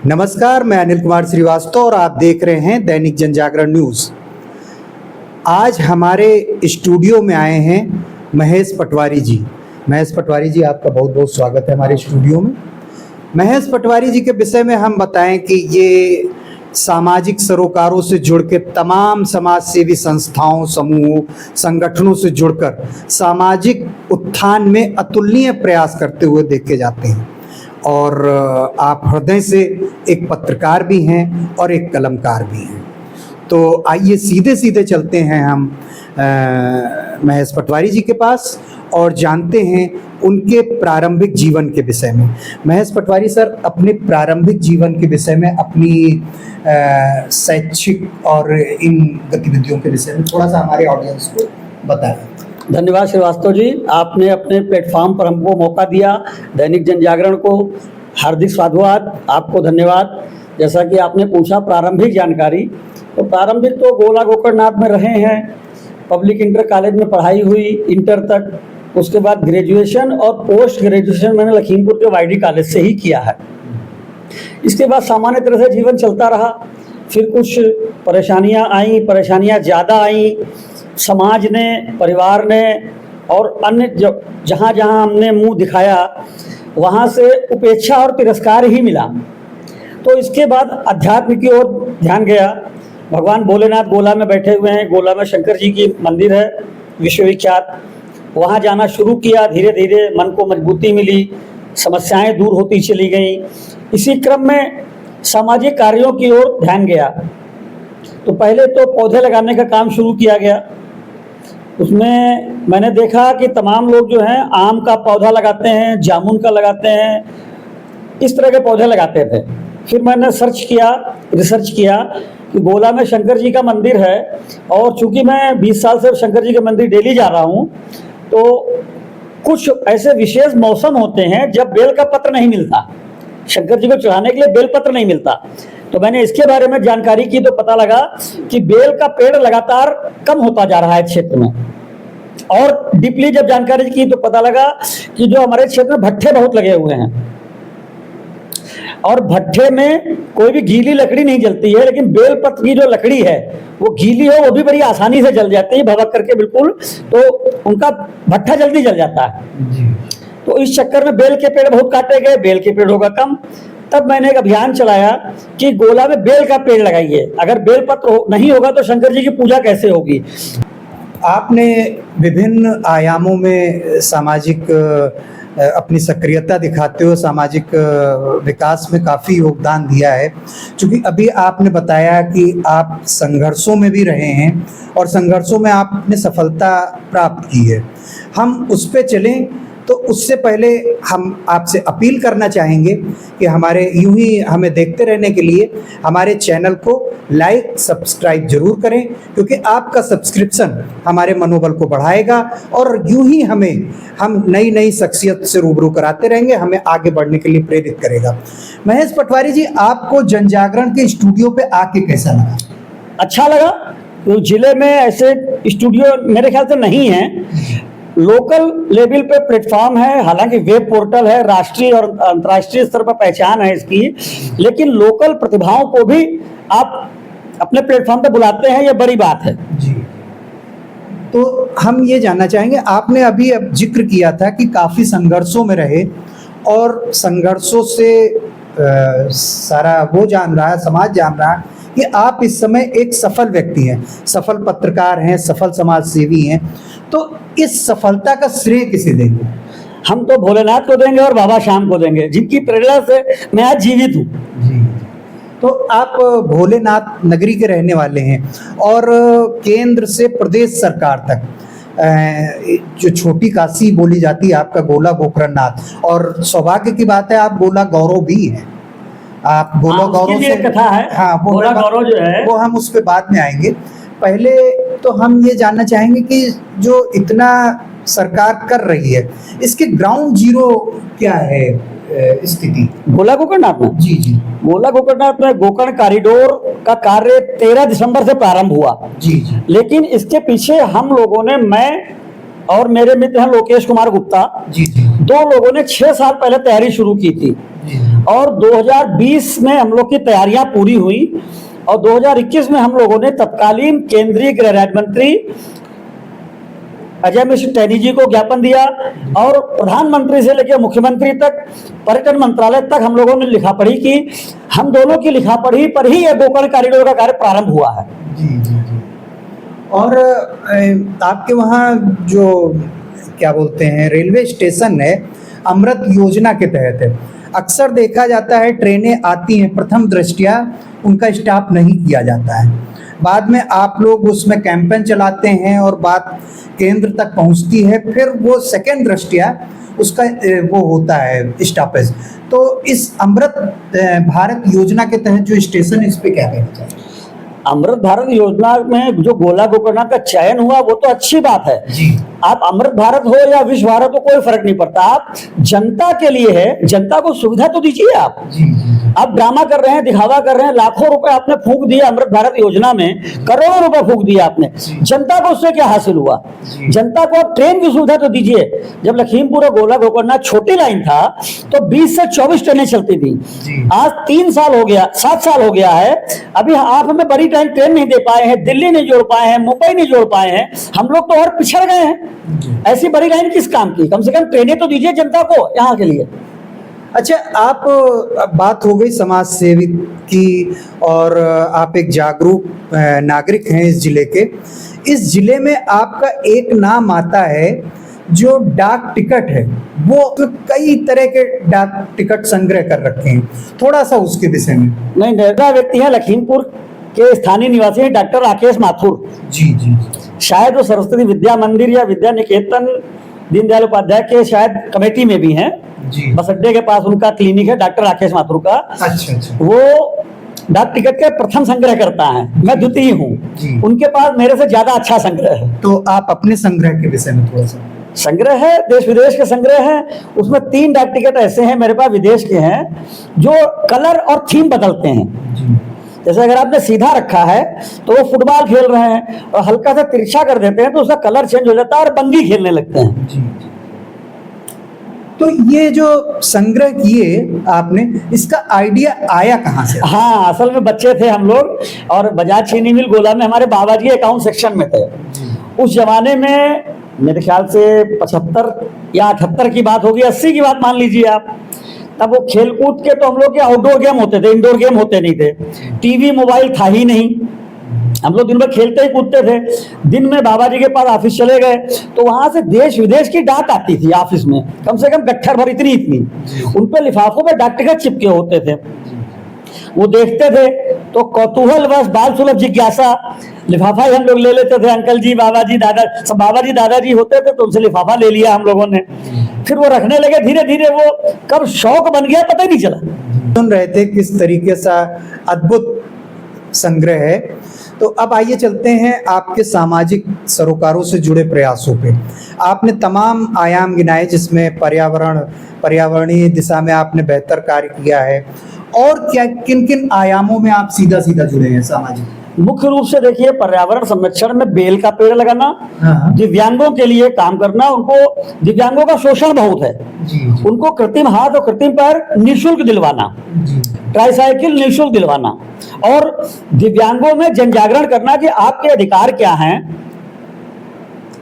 नमस्कार, मैं अनिल कुमार श्रीवास्तव और आप देख रहे हैं दैनिक जनजागरण न्यूज़। आज हमारे स्टूडियो में आए हैं महेश पटवारी जी। महेश पटवारी जी, आपका बहुत बहुत स्वागत है हमारे स्टूडियो में। महेश पटवारी जी के विषय में हम बताएं कि ये सामाजिक सरोकारों से जुड़ के तमाम समाज सेवी संस्थाओं, समूहों, संगठनों से जुड़कर सामाजिक उत्थान में अतुलनीय प्रयास करते हुए देखे जाते हैं और आप हृदय से एक पत्रकार भी हैं और एक कलमकार भी हैं। तो आइए सीधे सीधे चलते हैं हम महेश पटवारी जी के पास और जानते हैं उनके प्रारंभिक जीवन के विषय में। महेश पटवारी सर, अपने प्रारंभिक जीवन के विषय में, अपनी शैक्षिक और इन गतिविधियों के विषय में थोड़ा सा हमारे ऑडियंस को बताएं। धन्यवाद श्रीवास्तव जी, आपने अपने प्लेटफॉर्म पर हमको मौका दिया। दैनिक जनजागरण को हार्दिक साधुवाद, आपको धन्यवाद। जैसा कि आपने पूछा प्रारंभिक जानकारी, तो प्रारंभिक तो गोला गोकर्णनाथ में रहे हैं, पब्लिक इंटर कॉलेज में पढ़ाई हुई इंटर तक। उसके बाद ग्रेजुएशन और पोस्ट ग्रेजुएशन मैंने लखीमपुर के वाईडी कॉलेज से ही किया है। इसके बाद सामान्य तरह से जीवन चलता रहा। फिर कुछ परेशानियां आईं, परेशानियां ज़्यादा आईं। समाज ने, परिवार ने और अन्य जहाँ जहाँ हमने मुंह दिखाया वहाँ से उपेक्षा और तिरस्कार ही मिला। तो इसके बाद अध्यात्म की ओर ध्यान गया। भगवान भोलेनाथ गोला में बैठे हुए हैं। गोला में शंकर जी की मंदिर है विश्वविख्यात, वहाँ जाना शुरू किया। धीरे धीरे मन को मजबूती मिली, समस्याएं दूर होती चली गईं। इसी क्रम में सामाजिक कार्यों की ओर ध्यान गया। तो पहले तो पौधे लगाने का काम शुरू किया गया। उसमें मैंने देखा कि तमाम लोग जो हैं आम का पौधा लगाते हैं, जामुन का लगाते हैं, इस तरह के पौधे लगाते थे। फिर मैंने रिसर्च किया कि गोला में शंकर जी का मंदिर है और चूंकि मैं 20 साल से शंकर जी के मंदिर डेली जा रहा हूँ, तो कुछ ऐसे विशेष मौसम होते हैं जब बेल का पत्र नहीं मिलता, शंकर जी को चढ़ाने के लिए बेल पत्र नहीं मिलता। तो मैंने इसके बारे में जानकारी की तो पता लगा कि बेल का पेड़ लगातार कम होता जा रहा है क्षेत्र में। और डीपली जब जानकारी की तो पता लगा कि जो हमारे क्षेत्र में भट्ठे बहुत लगे हुए हैं और भट्ठे में कोई भी गीली लकड़ी नहीं जलती है, लेकिन बेलपत्र की जो लकड़ी है वो गीली हो वो भी बड़ी आसानी से जल जाती है, भभक करके बिल्कुल। तो उनका भट्ठा जल्दी जल जाता है। तो इस चक्कर में बेल के पेड़ बहुत काटे गए, बेल के पेड़ होगा कम। तब मैंने एक अभियान चलाया कि गोला में बेल का पेड़ लगाइए। अगर बेल पत्र नहीं होगा तो शंकर जी की पूजा कैसे होगी। आपने विभिन्न आयामों में सामाजिक अपनी सक्रियता दिखाते हुए सामाजिक विकास में काफ़ी योगदान दिया है। क्योंकि अभी आपने बताया कि आप संघर्षों में भी रहे हैं और संघर्षों में आपने सफलता प्राप्त की है। हम उस पे चलें तो उससे पहले हम आपसे अपील करना चाहेंगे कि यूं ही हमें देखते रहने के लिए हमारे चैनल को लाइक सब्सक्राइब जरूर करें, क्योंकि आपका सब्सक्रिप्शन हमारे मनोबल को बढ़ाएगा और यूं ही हम नई नई शख्सियत से रूबरू कराते रहेंगे, हमें आगे बढ़ने के लिए प्रेरित करेगा। महेश पटवारी जी, आपको जनजागरण के स्टूडियो पे आके कैसा लगा? अच्छा लगा। तो जिले में ऐसे स्टूडियो मेरे ख्याल से नहीं है। लोकल लेवल पे प्लेटफॉर्म है, हालांकि वेब पोर्टल है, राष्ट्रीय और अंतर्राष्ट्रीय स्तर पर पहचान है इसकी, लेकिन लोकल प्रतिभाओं को भी आप अपने प्लेटफॉर्म पे बुलाते हैं, ये बड़ी बात है जी। तो हम ये जानना चाहेंगे, आपने अभी अब जिक्र किया था कि काफ़ी संघर्षों में रहे और संघर्षों से सारा वो जान रहा है, समाज जान रहा है कि आप इस समय एक सफल व्यक्ति हैं, सफल पत्रकार हैं, सफल समाज सेवी हैं। तो इस सफलता का श्रेय किसे देंगे? हम तो भोलेनाथ को देंगे और बाबा श्याम को देंगे, जिनकी प्रेरणा से मैं आज जीवित हूँ। जी। तो आप भोलेनाथ नगरी के रहने वाले हैं और केंद्र से प्रदेश सरकार तक जो छोटी काशी बोली जाती है आपका गोला गोकर्णनाथ, और सौभाग्य की बात है आप गोला गौरव भी हैं। आप गोला गौरव से कथा है। हाँ, गोला गौरव जो है वो हम उस पर बाद में आएंगे। पहले तो हम ये जानना चाहेंगे कि जो इतना सरकार कर रही है, इसके ग्राउंड जीरो क्या है स्थिति गोला गोकर्णनाथ में? जी जी। गोला गोकर्णनाथ में गोकर्ण कॉरिडोर का कार्य 13 दिसंबर से प्रारंभ हुआ। जी जी। लेकिन इसके पीछे हम लोगों ने, मैं और मेरे मित्र हैं लोकेश कुमार गुप्ता, जी जी, 2 लोगों ने 6 साल पहले तैयारी शुरू की थी। और 2020 में हम लोग की तैयारियां पूरी हुई और 2021 में हम लोगों ने तत्कालीन केंद्रीय गृह राज्य मंत्री अजय मिश्र टैनी जी को ज्ञापन दिया और प्रधानमंत्री से लेकर मुख्यमंत्री तक, पर्यटन मंत्रालय तक हम लोगों ने लिखा पढ़ी की। हम दोनों की लिखा पढ़ी पर ही यह गोकर्ण कॉरिडोर का कार्य प्रारंभ हुआ है। जी जी जी। और आपके वहाँ जो क्या बोलते हैं रेलवे स्टेशन है, अमृत योजना के तहत है। अक्सर देखा जाता है ट्रेनें आती हैं, प्रथम दृष्टया उनका स्टाफ नहीं किया जाता है, बाद में आप लोग उसमें कैंपेन चलाते हैं और बात केंद्र तक पहुंचती है, फिर वो सेकेंड दृष्टया उसका वो होता है स्टॉपेज। तो इस अमृत भारत योजना के तहत जो स्टेशन, इस पे क्या कहना चाहिए? अमृत भारत योजना में जो गोला गोकर्ण का चयन हुआ वो तो अच्छी बात है जी। आप अमृत भारत हो या विश्व भारत हो, कोई फर्क नहीं पड़ता। आप जनता के लिए है, जनता को सुविधा तो दीजिए। आप जी जी। आप ड्रामा कर रहे हैं, दिखावा कर रहे हैं, लाखों रुपए आपने फूंक दिए अमृत भारत योजना में, करोड़ों रुपए फूंक दिए आपने, जनता को उससे क्या हासिल हुआ? जनता को आप ट्रेन की सुविधा तो दीजिए। जब लखीमपुर और गोला गोकर्ण छोटी लाइन था तो 20 से 24 ट्रेनें चलती थी। आज 3 साल हो गया, 7 साल हो गया है, अभी आप हमें बड़ी ट्रेन नहीं दे पाए हैं, दिल्ली नहीं जोड़ पाए हैं, मुंबई नहीं जोड़ पाए हैं, हम लोग तो और पिछड़ गए हैं। ऐसी बड़ी लाइन किस काम की? कम से कम ट्रेनें तो दीजिए जनता को यहाँ के लिए। अच्छा, आप बात हो गई समाज सेवी की और आप एक जागरूक नागरिक हैं इस जिले के। इस जिले में आपका एक नाम आता है, जो डाक टिकट है, वो कई तरह के डाक टिकट संग्रह कर रखे हैं, थोड़ा सा उसके विषय में। नहीं, निर्णय व्यक्ति है लखीमपुर के स्थानीय निवासी हैं डॉक्टर राकेश माथुर जी जी। शायद वो सरस्वती विद्या मंदिर या विद्या निकेतन दीनदयाल उपाध्याय के शायद कमेटी में भी हैं जी। बस अड्डे के पास उनका क्लिनिक है डॉक्टर राकेश माथुर का। अच्छा अच्छा। वो डाक टिकट के प्रथम संग्रह करता है, मैं द्वितीय हूँ। उनके पास मेरे से ज्यादा अच्छा संग्रह है। तो आप अपने संग्रह के विषय में थोड़ा सा। संग्रह है, देश विदेश के संग्रह है। उसमें 3 डाक टिकट ऐसे हैं मेरे पास विदेश के हैं, जो कलर और थीम बदलते हैं जी। जैसे अगर आपने सीधा रखा है तो वो फुटबॉल खेल रहे हैं, और हल्का सा तिरछा कर देते हैं तो उसका कलर चेंज हो जाता है और बंगी खेलने लगते हैं। जी। तो ये जो संग्रह किए आपने, इसका आइडिया आया कहाँ से? हाँ, असल में बच्चे थे हम लोग और बजाज चीनी मिल गोला में हमारे बाबा जी अकाउंट सेक्शन में थे। उस जमाने में मेरे ख्याल से 75 या 78 की बात होगी, 80 की बात मान लीजिए आप। तब वो खेल कूद के तो हम लोग के आउटडोर गेम होते थे, इंडोर गेम होते नहीं थे। टीवी मोबाइल था ही नहीं, हम लोग दिन भर खेलते ही कूदते थे। दिन में बाबा जी के पास ऑफिस चले गए तो वहां से देश विदेश की डाक आती थी ऑफिस में, कम से कम गट्ठर भर इतनी इतनी, उन पे लिफाफों में डाक टिकट चिपके होते थे। वो देखते थे तो कौतूहल बस बाल सुलभ जिज्ञासा, लिफाफा ही हम लोग ले लेते थे। अंकल जी, बाबा जी, दादा, सब बाबा जी दादाजी होते थे तो उनसे लिफाफा ले लिया हम लोगों ने। फिर वो रखने लगे, धीरे धीरे वो कब शौक बन गया पता ही नहीं चला। सुन रहे थे किस तरीके से अद्भुत संग्रह है। तो अब आइए चलते हैं आपके सामाजिक सरोकारों से जुड़े प्रयासों पे। आपने तमाम आयाम गिनाए जिसमें पर्यावरणीय दिशा में आपने बेहतर कार्य किया है, और क्या किन किन आयामों में आप सीधा सीधा जुड़े हैं सामाजिक? मुख्य रूप से देखिए, पर्यावरण संरक्षण में बेल का पेड़ लगाना, हाँ। दिव्यांगों के लिए काम करना। उनको दिव्यांगों का शोषण बहुत है जी। उनको कृत्रिम हाथ और कृत्रिम पैर निःशुल्क दिलवाना, ट्राईसाइकिल निःशुल्क दिलवाना, और दिव्यांगों में जन जागरण करना कि आपके अधिकार क्या हैं,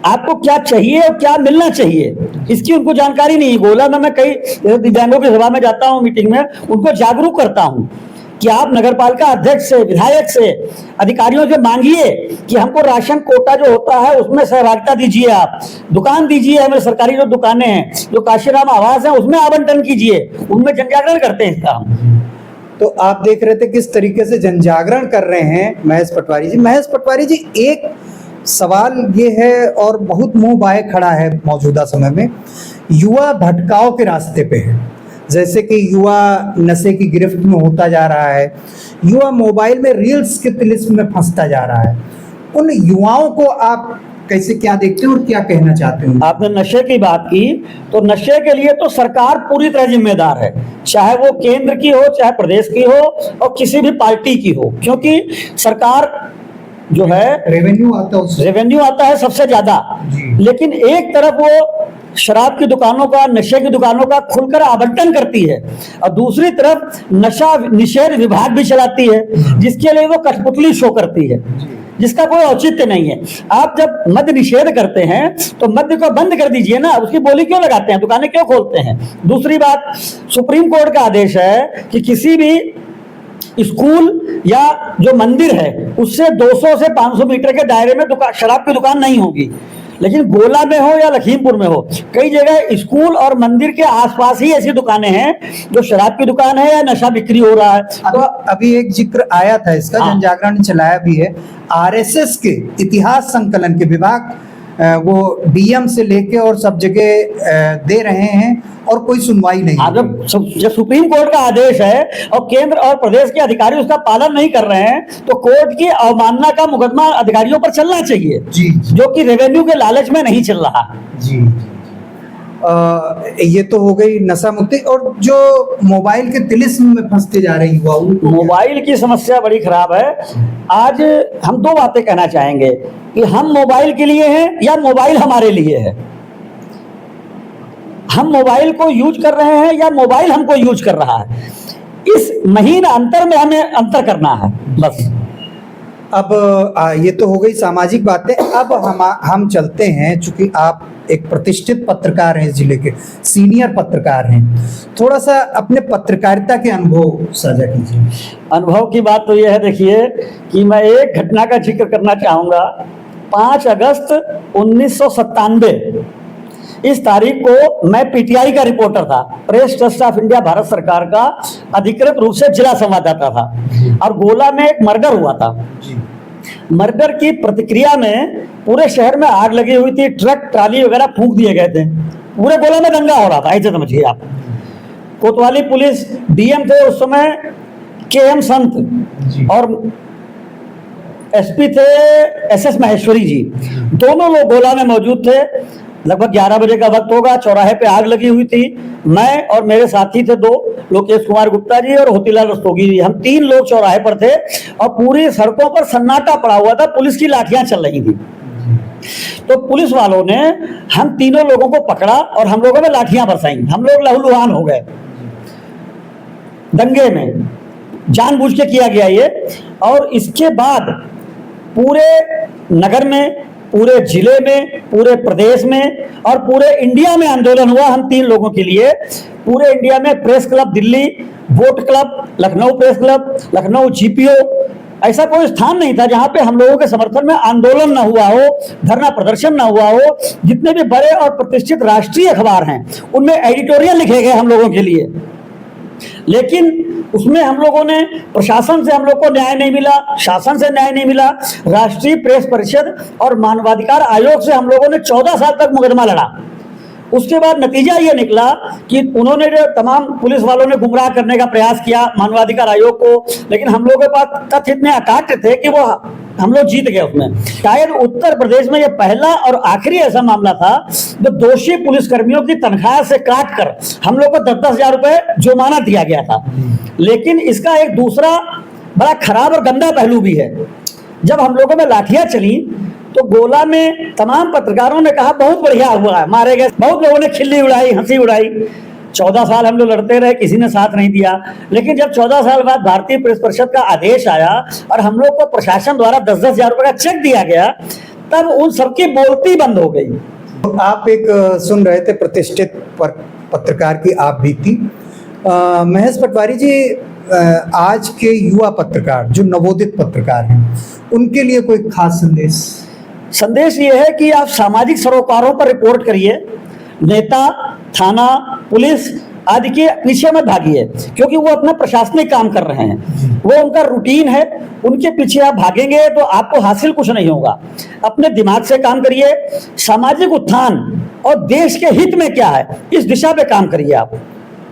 आपको क्या चाहिए और क्या मिलना चाहिए, इसकी उनको जानकारी नहीं है। गोला में मैं कई दिव्यांगों की सभा में जाता हूँ, मीटिंग में उनको जागरूक करता हूँ कि आप नगरपालिका अध्यक्ष से, विधायक से, अधिकारियों से मांगिए कि हमको राशन कोटा जो होता है उसमें सहभागिता दीजिए, आप दुकान दीजिए, हमें सरकारी जो दुकानें हैं, जो काशीराम आवास है, उसमें आवंटन कीजिए, उनमें जन जागरण करते हैं इसका हम। तो आप देख रहे थे किस तरीके से जन जागरण कर रहे हैं महेश पटवारी जी। महेश पटवारी जी, एक सवाल ये है और बहुत मुंह बाए खड़ा है मौजूदा समय में, युवा भटकाव के रास्ते पे है। जैसे कि युवा नशे की गिरफ्त में होता जा रहा है, युवा मोबाइल में रील्स के तिलिस्म में फंसता जा रहा है। उन युवाओं को आप कैसे, क्या देखते हैं और क्या कहना चाहते हैं? आपने नशे की बात की, तो नशे के लिए तो सरकार पूरी तरह जिम्मेदार है, चाहे वो केंद्र की हो, चाहे प्रदेश की हो, और किसी भी पार्टी की हो, क्योंकि सरकार जो है रेवेन्यू आता है सबसे ज्यादा। लेकिन एक तरफ वो शराब की दुकानों का, नशे की दुकानों का खुलकर आवंटन करती है, और दूसरी तरफ नशा निषेध विभाग भी चलाती है, जिसके लिए वो कठपुतली शो करती है, जिसका कोई औचित्य नहीं है। आप जब मद्य निषेध करते हैं तो मद्य को बंद कर दीजिए ना, उसकी बोली क्यों लगाते हैं, दुकानें क्यों खोलते हैं? दूसरी बात, सुप्रीम कोर्ट का आदेश है कि किसी भी स्कूल या जो मंदिर है उससे 200 से 500 मीटर के दायरे में शराब की दुकान नहीं होगी। लेकिन गोला में हो या लखीमपुर में हो, कई जगह स्कूल और मंदिर के आसपास ही ऐसी दुकानें हैं जो शराब की दुकान है या नशा बिक्री हो रहा है। तो अभी एक जिक्र आया था इसका, हाँ। जन जागरण ने चलाया भी है, आरएसएस के इतिहास संकलन के विभाग वो डीएम से लेके और सब जगह दे रहे हैं और कोई सुनवाई नहीं। जब सुप्रीम कोर्ट का आदेश है और केंद्र और प्रदेश के अधिकारी उसका पालन नहीं कर रहे हैं, तो कोर्ट की अवमानना का मुकदमा अधिकारियों पर चलना चाहिए, जी, जो कि रेवेन्यू के लालच में नहीं चल रहा। जी। ये तो हो गई नशा मुक्ति, और जो मोबाइल के तिलिस्म में फंसते जा रही युवा, मोबाइल की समस्या बड़ी खराब है। आज हम दो बातें कहना चाहेंगे कि हम मोबाइल के लिए हैं या मोबाइल हमारे लिए है। हम मोबाइल को यूज कर रहे हैं या मोबाइल हमको यूज कर रहा है, इस महीन अंतर में हमें अंतर करना है बस। अब ये तो हो गई सामाजिक बातें। अब हम चलते हैं, चूंकि आप एक प्रतिष्ठित पत्रकार हैं, जिले के सीनियर पत्रकार हैं, थोड़ा सा अपने पत्रकारिता के अनुभव साझा कीजिए। अनुभव की बात तो यह है, देखिए कि मैं एक घटना का जिक्र करना चाहूँगा। 5 अगस्त 1997 इस तारीख को मैं पीटीआई का रिपोर्टर था, press trust of India Bharat सरकार का अधिकृत रूप से जिला संवाददाता था, और गोला में एक मर्डर हुआ था। मर्डर की प्रतिक्रिया में पूरे शहर में आग लगी हुई थी, ट्रक ट्राली वगैरह फूंक दिए गए थे, पूरे गोला में दंगा हो रहा था, ऐसे समझिए आप। कोतवाली पुलिस डीएम थे उस समय केएम संत, और एसपी थे एसएस महेश्वरी जी, दोनों लोग गोला में मौजूद थे। लगभग 11 बजे का वक्त होगा, चौराहे पे आग लगी हुई थी। मैं और मेरे साथी थे 2, लोकेश कुमार गुप्ता जी और होतीलाल रस्तोगी जी, हम 3 लोग चौराहे पर थे, और पूरी सड़कों पर सन्नाटा पड़ा हुआ था, पुलिस की लाठियां चल रही थी। तो पुलिस वालों ने हम तीनों लोगों को पकड़ा और हम लोगों में लाठियां बरसाई। हम लोग लहूलुहान हो गए दंगे में, जानबूझ के किया गया ये। और इसके बाद पूरे नगर में, पूरे जिले में, पूरे प्रदेश में और पूरे इंडिया में आंदोलन हुआ हम 3 लोगों के लिए। पूरे इंडिया में press club Delhi, boat club, Lucknow press club, Lucknow GPO, ऐसा कोई स्थान नहीं था जहां पे हम लोगों के समर्थन में आंदोलन ना हुआ हो, धरना प्रदर्शन ना हुआ हो। जितने भी बड़े और प्रतिष्ठित राष्ट्रीय अखबार हैं उनमें एडिटोरियल लिखे गए हम लोगों के लिए, लेकिन उसमें हम लोगों ने, प्रशासन से हम लोग को न्याय नहीं मिला, शासन से न्याय नहीं मिला। राष्ट्रीय प्रेस परिषद और मानवाधिकार आयोग से हम लोगों ने 14 साल तक मुकदमा लड़ा। उसके बाद नतीजा ये निकला कि उन्होंने जो तमाम पुलिस वालों ने गुमराह करने का प्रयास किया मानवाधिकार आयोग को, लेकिन हम लोगों के पास तथ्य इतने अकाट्य थे कि वो हम लोग जीत गए उसमें। शायद उत्तर प्रदेश में ये पहला और आखिरी ऐसा मामला था जो दोषी पुलिसकर्मियों की तनख्वाह से काट कर हम लोग को 10-10 हजार रुपए जुर्माना दिया गया था। लेकिन इसका एक दूसरा बड़ा खराब और गंदा पहलू भी है। जब हम लोगों में लाठियां चली तो गोला में तमाम पत्रकारों ने कहा बहुत बढ़िया हुआ है, मारे गए। बहुत लोगों ने खिल्ली उड़ाई, हंसी उड़ाई। 14 साल हम लोग लड़ते रहे, किसी ने साथ नहीं दिया। लेकिन जब 14 साल बाद भारतीय प्रेस परिषद का आदेश आया और हम लोग को प्रशासन द्वारा 10-10 हजार रुपए का चेक दिया गया, तब उन सबकी बोलती बंद हो गई। आप एक सुन रहे थे प्रतिष्ठित पत्रकार की आप भी थी। महेश पटवारी जी, आज के युवा पत्रकार जो नवोदित पत्रकार हैं, उनके लिए कोई खास संदेश ये है कि आप सामाजिक सरोकारों पर रिपोर्ट करिए, नेता, थाना, पुलिस आदि के पीछे मत भागिए, क्योंकि वो अपना प्रशासनिक काम कर रहे हैं, वो उनका रूटीन है। उनके पीछे आप भागेंगे तो आपको हासिल कुछ नहीं होगा। अपने दिमाग से काम करिए, सामाजिक उत्थान और देश के हित में क्या है इस दिशा पे काम करिए आप।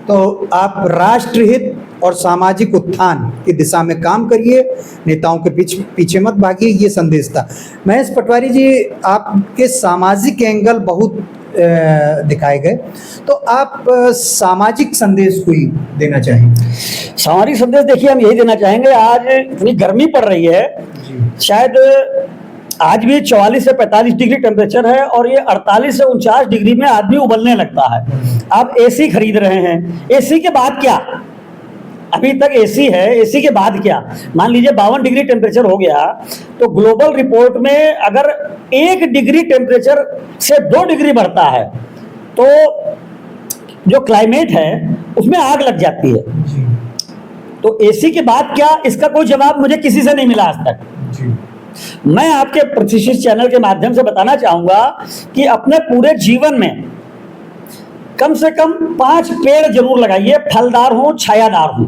तो आप राष्ट्रहित और सामाजिक उत्थान की दिशा में काम करिए, नेताओं के पीछे मत भागिए, ये संदेश था। महेश पटवारी जी, आपके सामाजिक एंगल बहुत दिखाए गए, तो आप सामाजिक संदेश कोई देना चाहेंगे? सामाजिक संदेश देखिए, हम यही देना चाहेंगे। आज इतनी गर्मी पड़ रही है, शायद आज भी 44 से 45 डिग्री टेम्परेचर है और ये 48 से 49 डिग्री में आदमी उबलने लगता है। आप एसी खरीद रहे हैं, एसी के बाद क्या? अभी तक एसी है, एसी के बाद क्या? मान लीजिए 52 डिग्री टेम्परेचर हो गया तो ग्लोबल रिपोर्ट में अगर 1 डिग्री टेम्परेचर से 2 डिग्री बढ़ता है तो जो क्लाइमेट है उसमें आग लग जाती है। तो एसी के बाद क्या, इसका कोई जवाब मुझे किसी से नहीं मिला आज तक। मैं आपके प्रतिष्ठित चैनल के माध्यम से बताना चाहूंगा कि अपने पूरे जीवन में कम से कम 5 पेड़ जरूर लगाइए, फलदार हो, छायादार हो।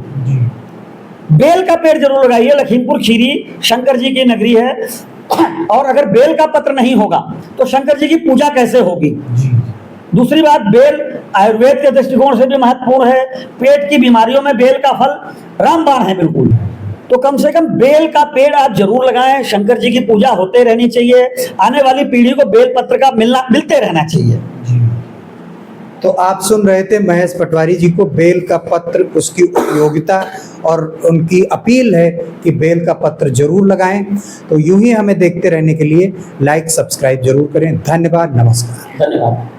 बेल का पेड़ जरूर लगाइए, लखीमपुर खीरी शंकर जी की नगरी है, और अगर बेल का पत्र नहीं होगा तो शंकर जी की पूजा कैसे होगी? दूसरी बात, बेल आयुर्वेद के दृष्टिकोण से भी महत्वपूर्ण है। पेट की बीमारियों में बेल का फल रामबाण है बिल्कुल। तो कम से कम बेल का पेड़ आप जरूर लगाएं। शंकर जी की पूजा होते रहनी चाहिए, आने वाली पीढ़ी को बेल पत्र का मिलते रहना चाहिए। तो आप सुन रहे थे महेश पटवारी जी को, बेल का पत्र, उसकी उपयोगिता और उनकी अपील है कि बेल का पत्र जरूर लगाएं। तो यूं ही हमें देखते रहने के लिए लाइक सब्सक्राइब जरूर करें। धन्यवाद, नमस्कार। धन्यवाद।